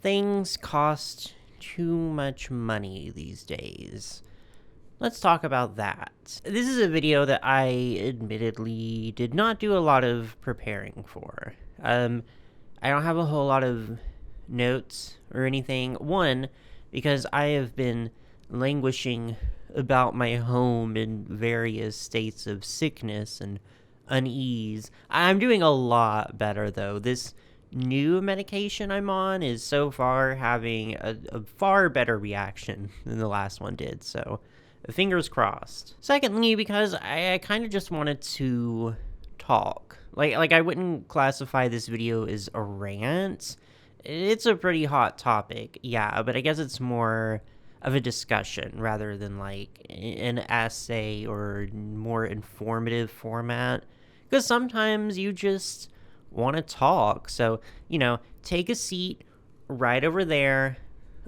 Things cost too much money these days. Let's talk about that. This is a video that I admittedly did not do a lot of preparing for. I don't have a whole lot of notes or anything. One, because I have been languishing about my home in various states of sickness and unease. I'm doing a lot better, though. This new medication I'm on is so far having a far better reaction than the last one did, so fingers crossed. Secondly, because I kind of just wanted to talk. Like I wouldn't classify this video as a rant. It's a pretty hot topic, yeah, but I guess it's more of a discussion rather than like an essay or more informative format. Because sometimes you just want to talk. So, take a seat right over there.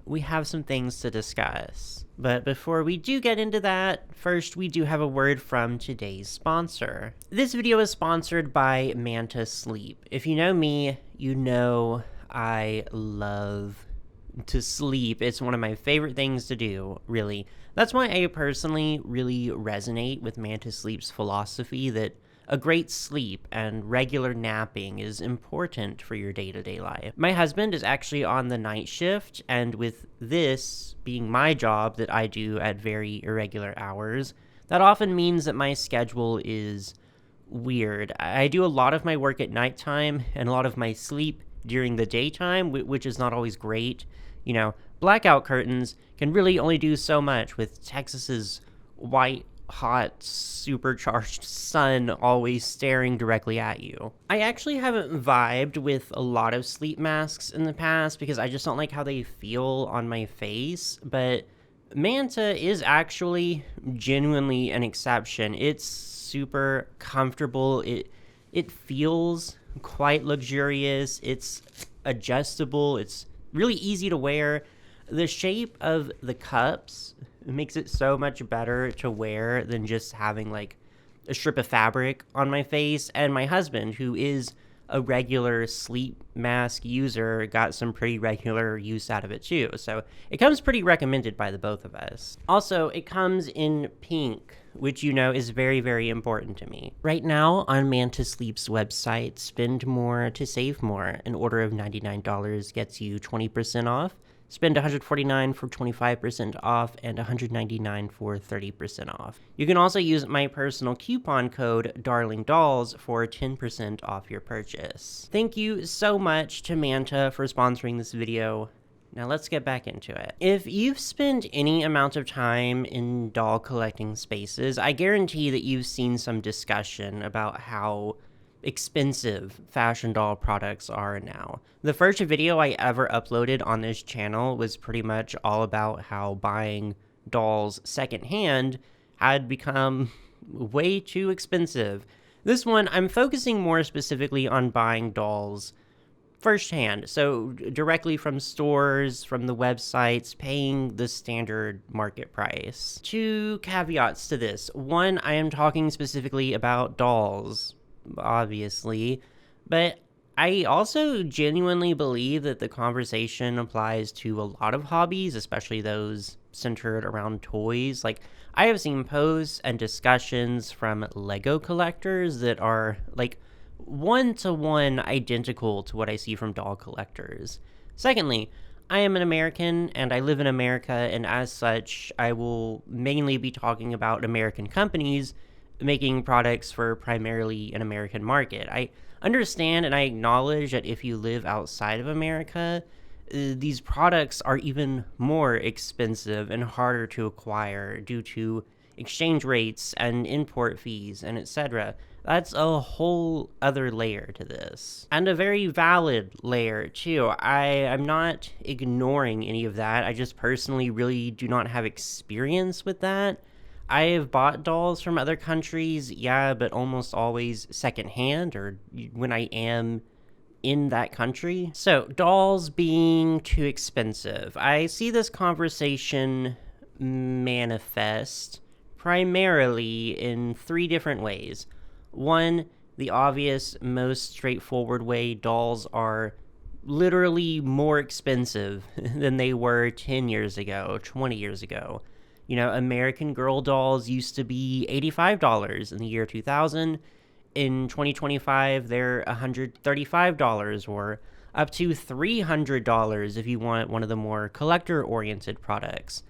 We have some things to discuss. But before we do get into that, first we do have a word from today's sponsor. This video is sponsored by Manta Sleep. If you know me, you know I love to sleep. It's one of my favorite things to do, really. That's why I personally really resonate with Manta Sleep's philosophy that a great sleep and regular napping is important for your day-to-day life. My husband is actually on the night shift, and with this being my job that I do at very irregular hours, that often means that my schedule is weird. I do a lot of my work at nighttime and a lot of my sleep during the daytime, which is not always great. Blackout curtains can really only do so much with Texas's white hot, supercharged sun always staring directly at you. I actually haven't vibed with a lot of sleep masks in the past because I just don't like how they feel on my face, but Manta is actually genuinely an exception. It's super comfortable. It feels quite luxurious. It's adjustable. It's really easy to wear. The shape of the cups makes it so much better to wear than just having like a strip of fabric on my face. And my husband, who is a regular sleep mask user, got some pretty regular use out of it too. So it comes pretty recommended by the both of us. Also, it comes in pink, which is very, very important to me. Right now on Manta Sleep's website, spend more to save more. An order of $99 gets you 20% off. Spend $149 for 25% off and $199 for 30% off. You can also use my personal coupon code DarlingDolls for 10% off your purchase. Thank you so much to Manta for sponsoring this video. Now let's get back into it. If you've spent any amount of time in doll collecting spaces, I guarantee that you've seen some discussion about how expensive fashion doll products are now. The first video I ever uploaded on this channel was pretty much all about how buying dolls secondhand had become way too expensive. This one, I'm focusing more specifically on buying dolls firsthand, so directly from stores, from the websites, paying the standard market price. Two caveats to this. One, I am talking specifically about dolls, obviously, but I also genuinely believe that the conversation applies to a lot of hobbies, especially those centered around toys. Like, I have seen posts and discussions from Lego collectors that are like one-to-one identical to what I see from doll collectors. Secondly, I am an American and I live in America, and as such, I will mainly be talking about American companies making products for primarily an American market. I understand and I acknowledge that if you live outside of America, these products are even more expensive and harder to acquire due to exchange rates and import fees and etc. That's a whole other layer to this. And a very valid layer, too. I'm not ignoring any of that. I just personally really do not have experience with that. I have bought dolls from other countries, yeah, but almost always secondhand or when I am in that country. So, dolls being too expensive. I see this conversation manifest primarily in three different ways. One, the obvious, most straightforward way, dolls are literally more expensive than they were 10 years ago, 20 years ago. You know, American Girl dolls used to be $85 in the year 2000. In 2025, they're $135 or up to $300 if you want one of the more collector-oriented products.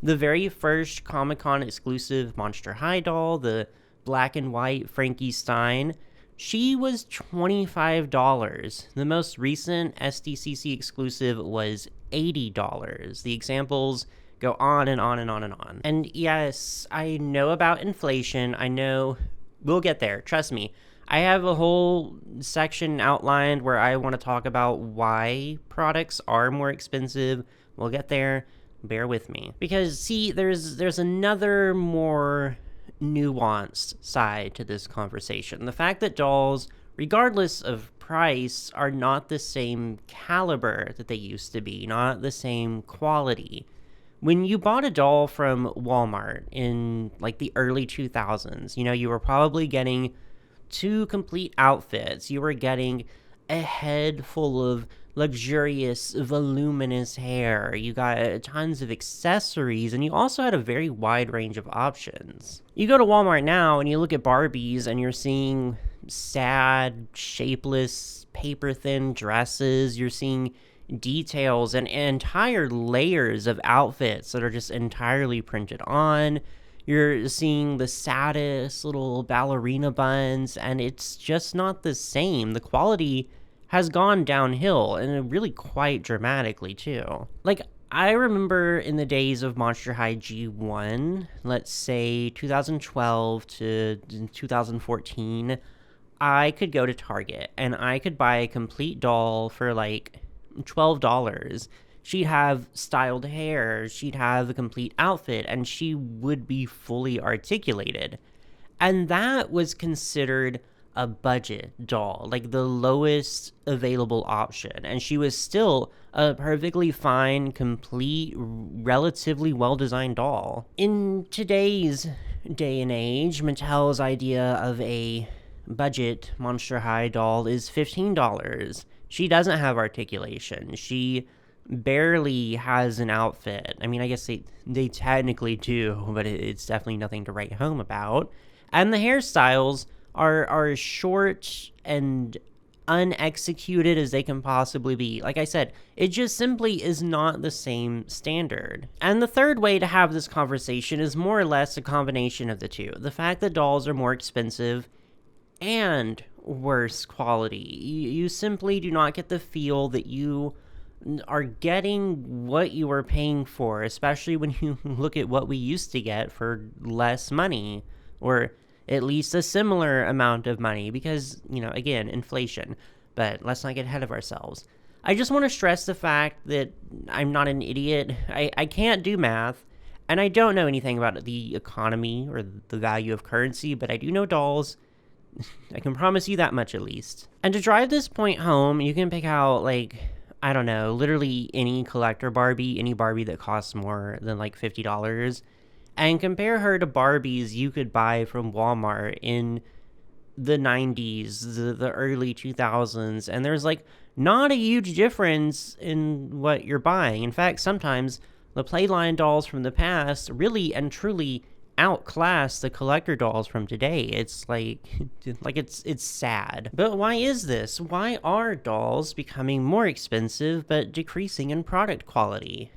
The very first Comic-Con exclusive Monster High doll, the black and white Frankie Stein, she was $25. The most recent SDCC exclusive was $80. The examples go on and on and on and on. And yes, I know about inflation. I know we'll get there. Trust me. I have a whole section outlined where I want to talk about why products are more expensive. We'll get there. Bear with me. Because, see, there's another more nuanced side to this conversation. The fact that dolls, regardless of price, are not the same caliber that they used to be, not the same quality. When you bought a doll from Walmart in like the early 2000s, you know, you were probably getting 2 complete outfits. You were getting a head full of luxurious, voluminous hair. You got tons of accessories, and you also had a very wide range of options. You go to Walmart now and you look at Barbies and you're seeing sad, shapeless, paper-thin dresses. You're seeing details and entire layers of outfits that are just entirely printed on. You're seeing the saddest little ballerina buns, and it's just not the same. The quality has gone downhill, and really quite dramatically, too. Like, I remember in the days of Monster High G1, let's say 2012 to 2014, I could go to Target, and I could buy a complete doll for, like, $12. She'd have styled hair, she'd have a complete outfit, and she would be fully articulated. And that was considered a budget doll, like the lowest available option. And she was still a perfectly fine, complete, relatively well-designed doll. In today's day and age, Mattel's idea of a budget Monster High doll is $15. She doesn't have articulation. She barely has an outfit. I mean, I guess they technically do, but it's definitely nothing to write home about. And the hairstyles are short and unexecuted as they can possibly be. Like I said, it just simply is not the same standard. And the third way to have this conversation is more or less a combination of the two. The fact that dolls are more expensive and worse quality. You simply do not get the feel that you are getting what you are paying for, especially when you look at what we used to get for less money, or at least a similar amount of money, because, you know, again, inflation. But let's not get ahead of ourselves. I just want to stress the fact that I'm not an idiot. I can't do math, and I don't know anything about the economy or the value of currency, but I do know dolls. I can promise you that much, at least. And to drive this point home, you can pick out, like, I don't know, literally any collector Barbie, any Barbie that costs more than, like, $50, and compare her to Barbies you could buy from Walmart in the 90s, the early 2000s, and there's, like, not a huge difference in what you're buying. In fact, sometimes the Playline dolls from the past really and truly outclass the collector dolls from today. It's it's sad. But why is this? Why are dolls becoming more expensive but decreasing in product quality?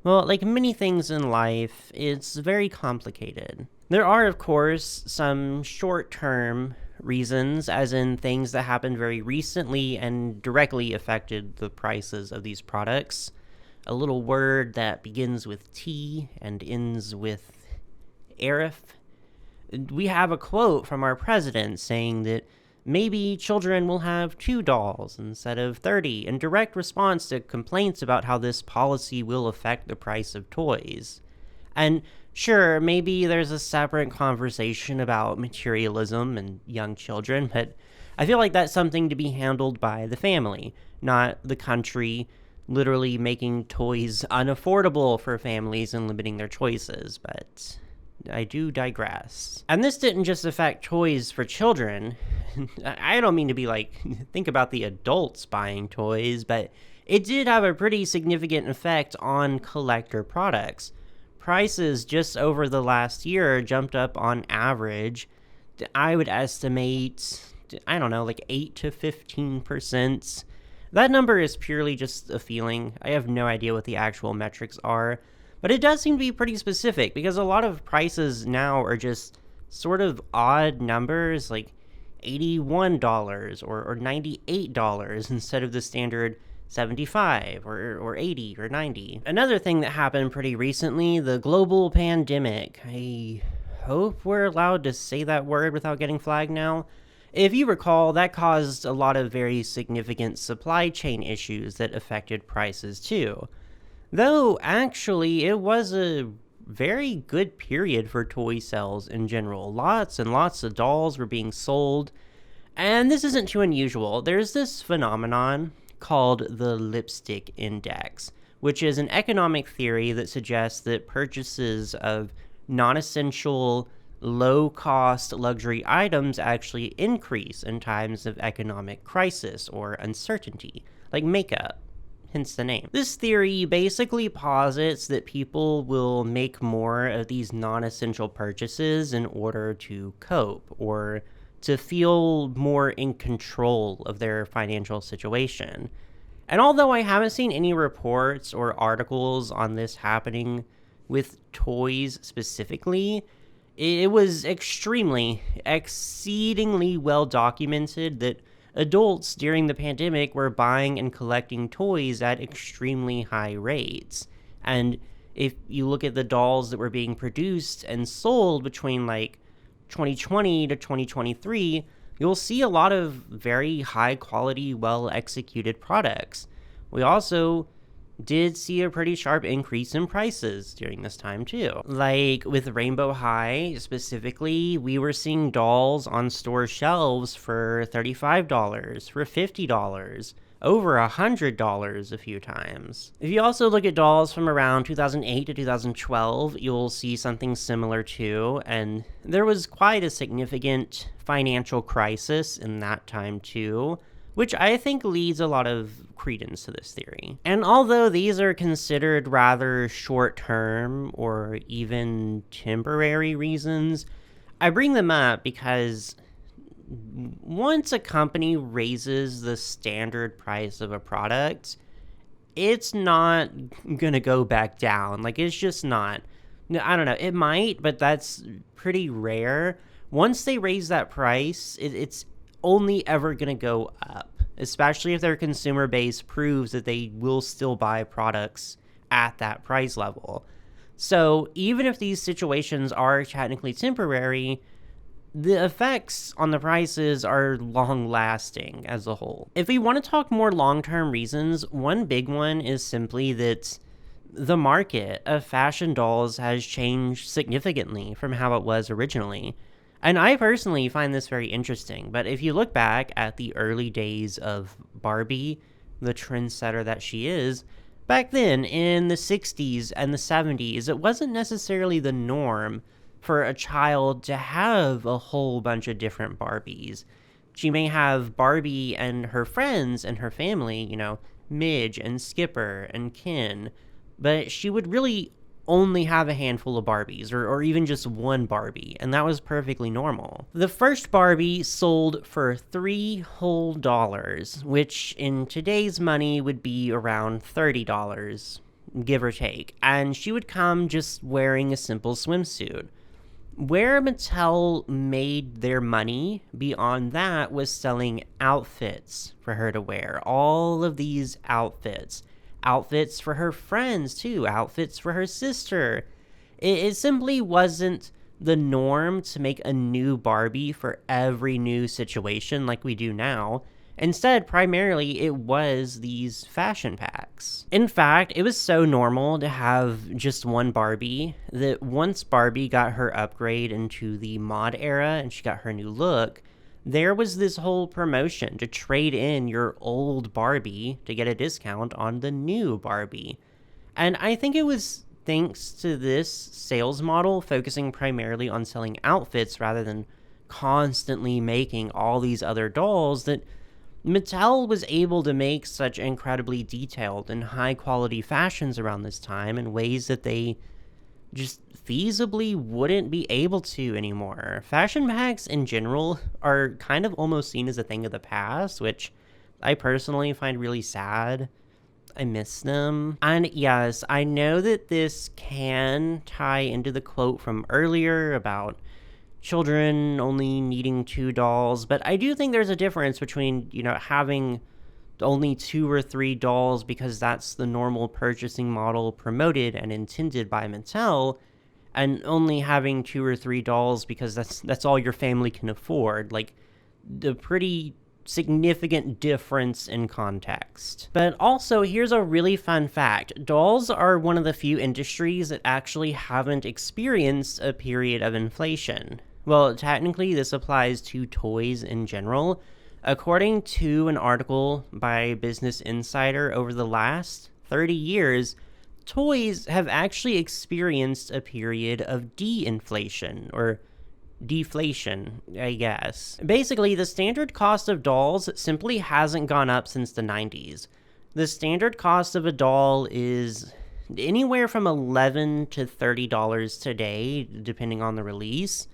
Well, like many things in life, it's very complicated. There are, of course, some short-term reasons, as in things that happened very recently and directly affected the prices of these products. A little word that begins with T and ends with Arif. We have a quote from our president saying that maybe children will have 2 dolls instead of 30, in direct response to complaints about how this policy will affect the price of toys. And sure, maybe there's a separate conversation about materialism and young children, but I feel like that's something to be handled by the family, not the country literally making toys unaffordable for families and limiting their choices. But I do digress. And this didn't just affect toys for children. I don't mean to be like, think about the adults buying toys, but it did have a pretty significant effect on collector products. Prices just over the last year jumped up on average, I would estimate, I don't know, like 8 to 15%. That number is purely just a feeling. I have no idea what the actual metrics are, but it does seem to be pretty specific because a lot of prices now are just sort of odd numbers, like $81 or $98 instead of the standard 75 or 80 or 90. Another thing that happened pretty recently, the global pandemic. I hope we're allowed to say that word without getting flagged now. If you recall, that caused a lot of very significant supply chain issues that affected prices too. Though, actually, it was a very good period for toy sales in general. Lots and lots of dolls were being sold. And this isn't too unusual. There's this phenomenon called the lipstick index, which is an economic theory that suggests that purchases of non-essential, low-cost luxury items actually increase in times of economic crisis or uncertainty, like makeup, hence the name. This theory basically posits that people will make more of these non-essential purchases in order to cope or to feel more in control of their financial situation. And although I haven't seen any reports or articles on this happening with toys specifically, it was exceedingly well documented that adults during the pandemic were buying and collecting toys at extremely high rates. And if you look at the dolls that were being produced and sold between like 2020 to 2023, you'll see a lot of very high quality, well executed products. We also did see a pretty sharp increase in prices during this time too. Like with Rainbow High specifically, we were seeing dolls on store shelves for $35, for $50, over $100 a few times. If you also look at dolls from around 2008 to 2012, you'll see something similar too, and there was quite a significant financial crisis in that time too, which I think leads a lot of credence to this theory. And although these are considered rather short-term or even temporary reasons, I bring them up because once a company raises the standard price of a product, it's not gonna go back down. Like, it's just not. I don't know, it might, but that's pretty rare. Once they raise that price, it's only ever gonna go up, especially if their consumer base proves that they will still buy products at that price level. So even if these situations are technically temporary, the effects on the prices are long-lasting as a whole. If we want to talk more long-term reasons, one big one is simply that the market of fashion dolls has changed significantly from how it was originally. And I personally find this very interesting, but if you look back at the early days of Barbie, the trendsetter that she is, back then in the 60s and the 70s, it wasn't necessarily the norm for a child to have a whole bunch of different Barbies. She may have Barbie and her friends and her family, you know, Midge and Skipper and Ken, but she would really only have a handful of Barbies, or even just one Barbie, and that was perfectly normal. The first Barbie sold for $3 whole, which in today's money would be around $30, give or take, and she would come just wearing a simple swimsuit. Where Mattel made their money beyond that was selling outfits for her to wear. All of these outfits. Outfits for her friends, too. Outfits for her sister. It simply wasn't the norm to make a new Barbie for every new situation like we do now. Instead, primarily, it was these fashion packs. In fact, it was so normal to have just one Barbie that once Barbie got her upgrade into the mod era and she got her new look, there was this whole promotion to trade in your old Barbie to get a discount on the new Barbie. And I think it was thanks to this sales model focusing primarily on selling outfits rather than constantly making all these other dolls, that Mattel was able to make such incredibly detailed and high quality fashions around this time in ways that they just feasibly wouldn't be able to anymore. Fashion packs in general are kind of almost seen as a thing of the past, which I personally find really sad. I miss them. And yes, I know that this can tie into the quote from earlier about children only needing 2 dolls, but I do think there's a difference between, having only 2 or 3 dolls because that's the normal purchasing model promoted and intended by Mattel, and only having 2 or 3 dolls because that's all your family can afford. Like, the pretty significant difference in context. But also, here's a really fun fact. Dolls are one of the few industries that actually haven't experienced a period of inflation. Well, technically, this applies to toys in general. According to an article by Business Insider, over the last 30 years, toys have actually experienced a period of de-inflation, or deflation, I guess. Basically, the standard cost of dolls simply hasn't gone up since the 90s. The standard cost of a doll is anywhere from $11 to $30 today, depending on the release.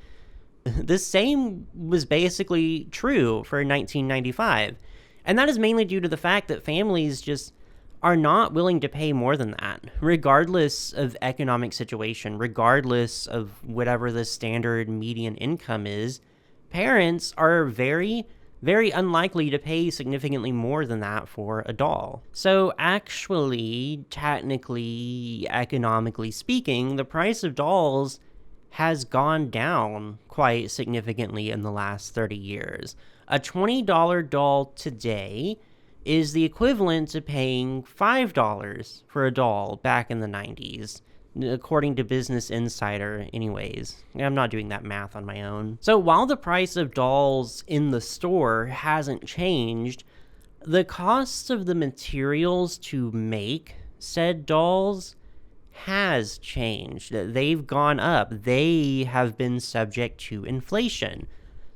The same was basically true for 1995, and that is mainly due to the fact that families just are not willing to pay more than that, regardless of economic situation, regardless of whatever the standard median income is. Parents are very, very unlikely to pay significantly more than that for a doll. So actually, technically, economically speaking, the price of dolls has gone down quite significantly in the last 30 years. A $20 doll today is the equivalent to paying $5 for a doll back in the 90s, according to Business Insider anyways. I'm not doing that math on my own. So while the price of dolls in the store hasn't changed, the cost of the materials to make said dolls has changed. They've gone up. They have been subject to inflation.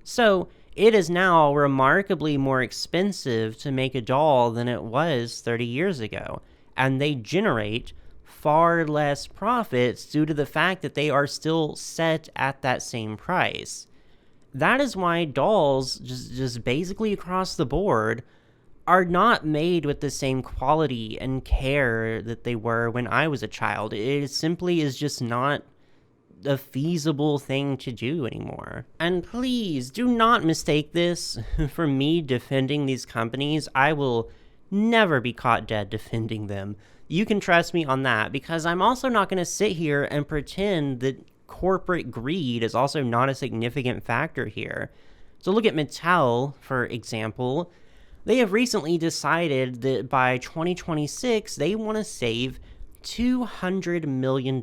So it is now remarkably more expensive to make a doll than it was 30 years ago, and they generate far less profits due to the fact that they are still set at that same price. That is why dolls, just basically across the board, are not made with the same quality and care that they were when I was a child. It simply is just not a feasible thing to do anymore. And please do not mistake this for me defending these companies. I will never be caught dead defending them. You can trust me on that, because I'm also not going to sit here and pretend that corporate greed is also not a significant factor here. So look at Mattel, for example. They have recently decided that by 2026, they want to save $200 million.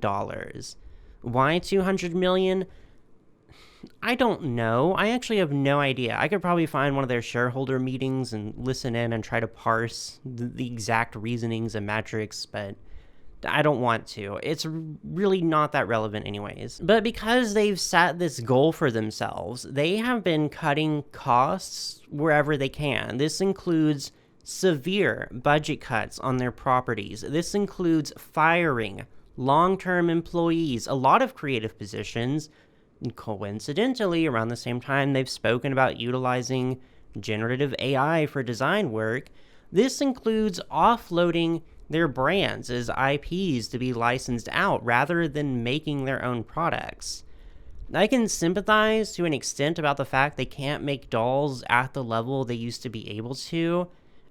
Why $200 million? I don't know. I actually have no idea. I could probably find one of their shareholder meetings and listen in and try to parse the exact reasonings and metrics, but I don't want to. It's really not that relevant anyways. But because they've set this goal for themselves, they have been cutting costs wherever they can. This includes severe budget cuts on their properties. This includes firing long-term employees, a lot of creative positions. Coincidentally, around the same time they've spoken about utilizing generative AI for design work. This includes offloading their brands as IPs to be licensed out rather than making their own products. I can sympathize to an extent about the fact they can't make dolls at the level they used to be able to.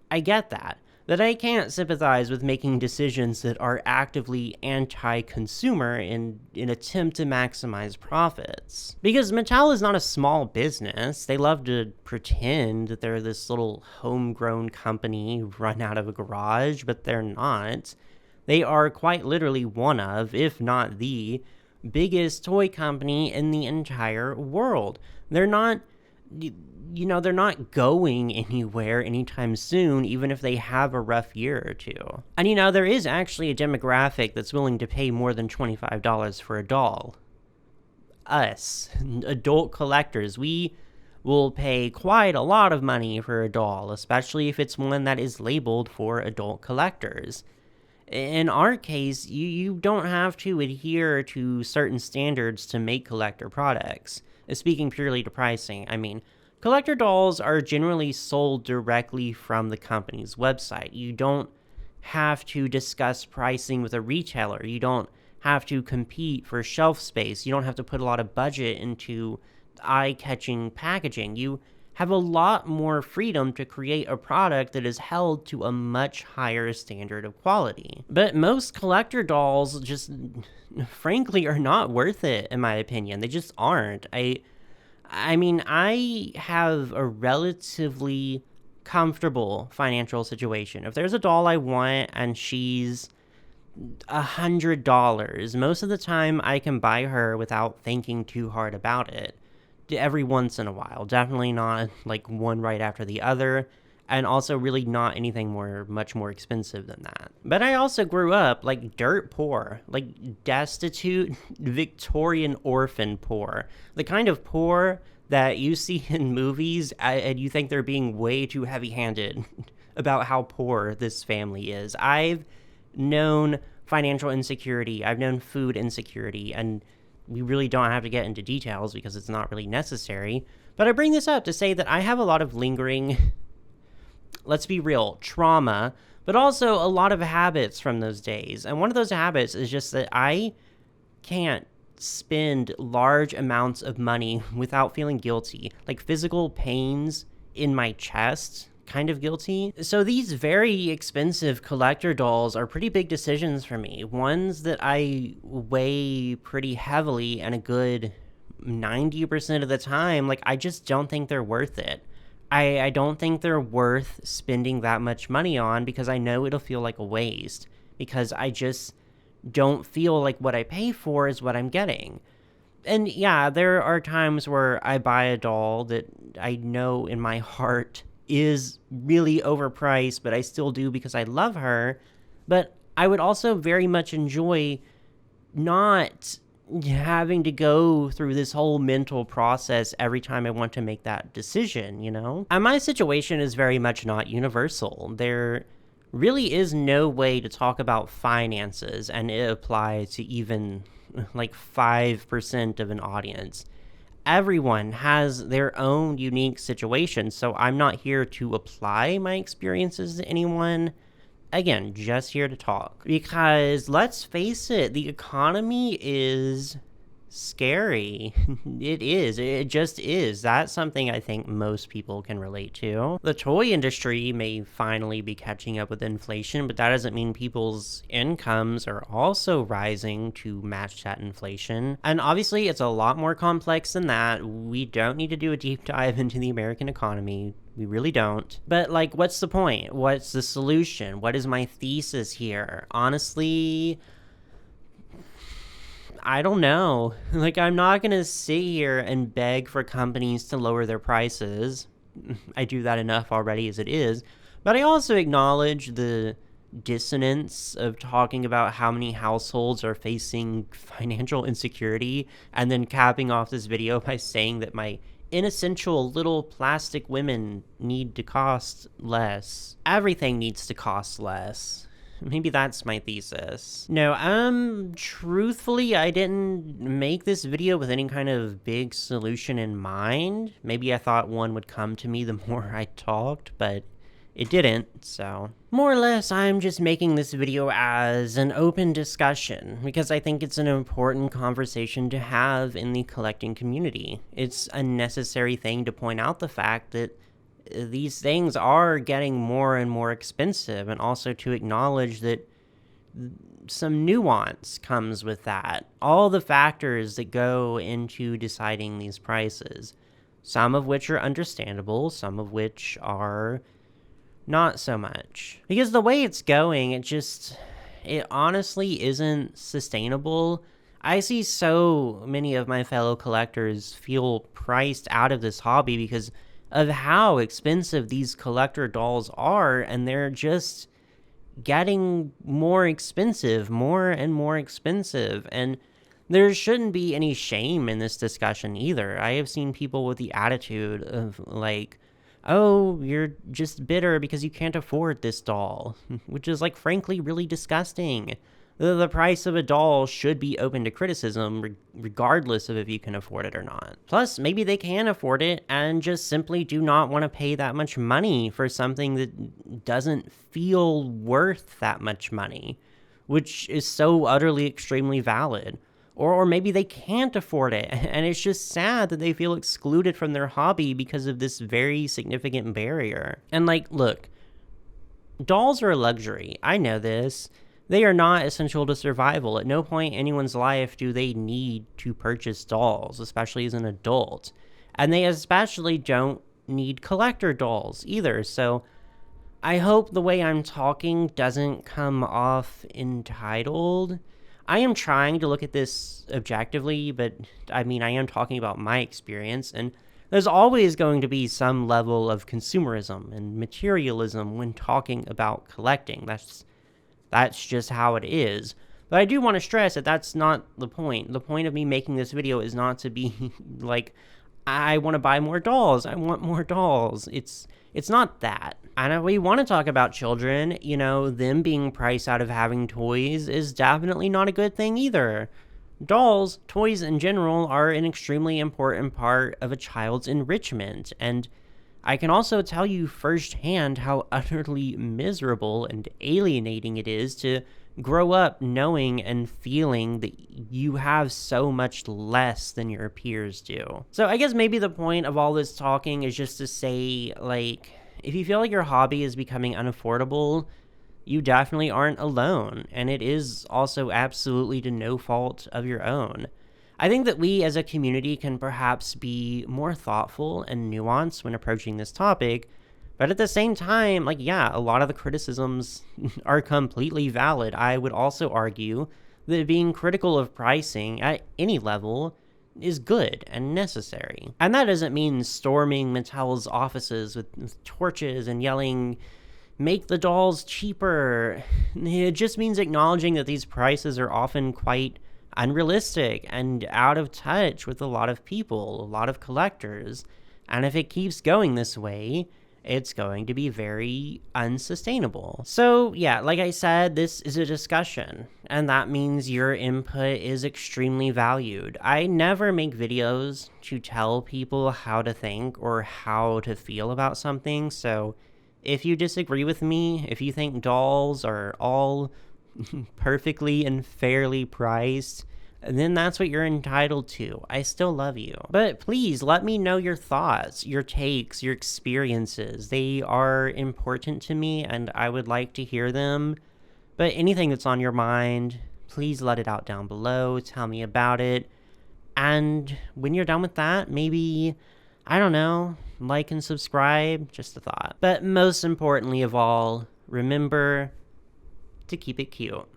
I get that. But I can't sympathize with making decisions that are actively anti-consumer in an attempt to maximize profits. Because Mattel is not a small business. They love to pretend that they're this little homegrown company run out of a garage, but they're not. They are quite literally one of, if not the, biggest toy company in the entire world. They're not they're not going anywhere anytime soon, even if they have a rough year or two. And, there is actually a demographic that's willing to pay more than $25 for a doll. Us, adult collectors, we will pay quite a lot of money for a doll, especially if it's one that is labeled for adult collectors. In our case, you don't have to adhere to certain standards to make collector products. Speaking purely to pricing, I mean, collector dolls are generally sold directly from the company's website. You don't have to discuss pricing with a retailer. You don't have to compete for shelf space. You don't have to put a lot of budget into eye-catching packaging. You have a lot more freedom to create a product that is held to a much higher standard of quality. But most collector dolls just, frankly, are not worth it, in my opinion. They just aren't. I mean, I have a relatively comfortable financial situation. If there's a doll I want and she's $100, most of the time I can buy her without thinking too hard about it. Every once in a while, definitely not like one right after the other, and also really not anything much more expensive than that. But I also grew up like dirt poor, like destitute Victorian orphan poor, the kind of poor that you see in movies and you think they're being way too heavy-handed about how poor this family is. I've known financial insecurity, I've known food insecurity, and we really don't have to get into details because it's not really necessary. But I bring this up to say that I have a lot of lingering, let's be real, trauma, but also a lot of habits from those days. And one of those habits is just that I can't spend large amounts of money without feeling guilty. Like physical pains in my chest, kind of guilty. So these very expensive collector dolls are pretty big decisions for me. Ones that I weigh pretty heavily, and a good 90% of the time, like, I just don't think they're worth it. I don't think they're worth spending that much money on because I know it'll feel like a waste. Because I just don't feel like what I pay for is what I'm getting. And yeah, there are times where I buy a doll that I know in my heart is really overpriced, but I still do because I love her. But I would also very much enjoy not having to go through this whole mental process every time I want to make that decision, And my situation is very much not universal. There really is no way to talk about finances and it apply to even like 5% of an audience. Everyone has their own unique situation, so I'm not here to apply my experiences to anyone. Again, just here to talk. Because let's face it, the economy is scary. It is. It just is. That's something I think most people can relate to. The toy industry may finally be catching up with inflation, but that doesn't mean people's incomes are also rising to match that inflation. And obviously, it's a lot more complex than that. We don't need to do a deep dive into the American economy. We really don't. But, like, what's the point? What's the solution? What is my thesis here? Honestly, I don't know. Like, I'm not going to sit here and beg for companies to lower their prices. I do that enough already as it is. But I also acknowledge the dissonance of talking about how many households are facing financial insecurity and then capping off this video by saying that my inessential little plastic women need to cost less. Everything needs to cost less. Maybe that's my thesis. No, truthfully, I didn't make this video with any kind of big solution in mind. Maybe I thought one would come to me the more I talked, but it didn't, so. More or less, I'm just making this video as an open discussion, because I think it's an important conversation to have in the collecting community. It's a necessary thing to point out the fact that these things are getting more and more expensive, and also to acknowledge that some nuance comes with that. All the factors that go into deciding these prices, some of which are understandable, some of which are not so much. Because the way it's going, it honestly isn't sustainable. I see so many of my fellow collectors feel priced out of this hobby because of how expensive these collector dolls are, and they're just getting more expensive, more and more expensive. And there shouldn't be any shame in this discussion either. I have seen people with the attitude of like, oh, you're just bitter because you can't afford this doll, which is like frankly really disgusting. The price of a doll should be open to criticism regardless of if you can afford it or not. Plus, maybe they can afford it and just simply do not want to pay that much money for something that doesn't feel worth that much money, which is so utterly extremely valid. Or maybe they can't afford it, and it's just sad that they feel excluded from their hobby because of this very significant barrier. And like, look, dolls are a luxury. I know this. They are not essential to survival. At no point in anyone's life do they need to purchase dolls, especially as an adult. And they especially don't need collector dolls either. So I hope the way I'm talking doesn't come off entitled. I am trying to look at this objectively, but I mean, I am talking about my experience, and there's always going to be some level of consumerism and materialism when talking about collecting. That's just how it is. But I do want to stress that that's not the point. The point of me making this video is not to be like, I want to buy more dolls. I want more dolls. It's not that. And if we want to talk about children, you know, them being priced out of having toys is definitely not a good thing either. Dolls, toys in general, are an extremely important part of a child's enrichment, and I can also tell you firsthand how utterly miserable and alienating it is to grow up knowing and feeling that you have so much less than your peers do. So I guess maybe the point of all this talking is just to say, like, if you feel like your hobby is becoming unaffordable, you definitely aren't alone, and it is also absolutely to no fault of your own. I think that we as a community can perhaps be more thoughtful and nuanced when approaching this topic, but at the same time, like, yeah, a lot of the criticisms are completely valid. I would also argue that being critical of pricing at any level is good and necessary. And that doesn't mean storming Mattel's offices with torches and yelling, "Make the dolls cheaper." It just means acknowledging that these prices are often quite unrealistic and out of touch with a lot of people, a lot of collectors. And if it keeps going this way, it's going to be very unsustainable. So yeah, like I said, this is a discussion, and that means your input is extremely valued. I never make videos to tell people how to think or how to feel about something, so if you disagree with me, if you think dolls are all perfectly and fairly priced, then that's what you're entitled to. I still love you. But please let me know your thoughts, your takes, your experiences. They are important to me and I would like to hear them. But anything that's on your mind, please let it out down below. Tell me about it. And when you're done with that, maybe, I don't know, like and subscribe. Just a thought. But most importantly of all, remember to keep it cute.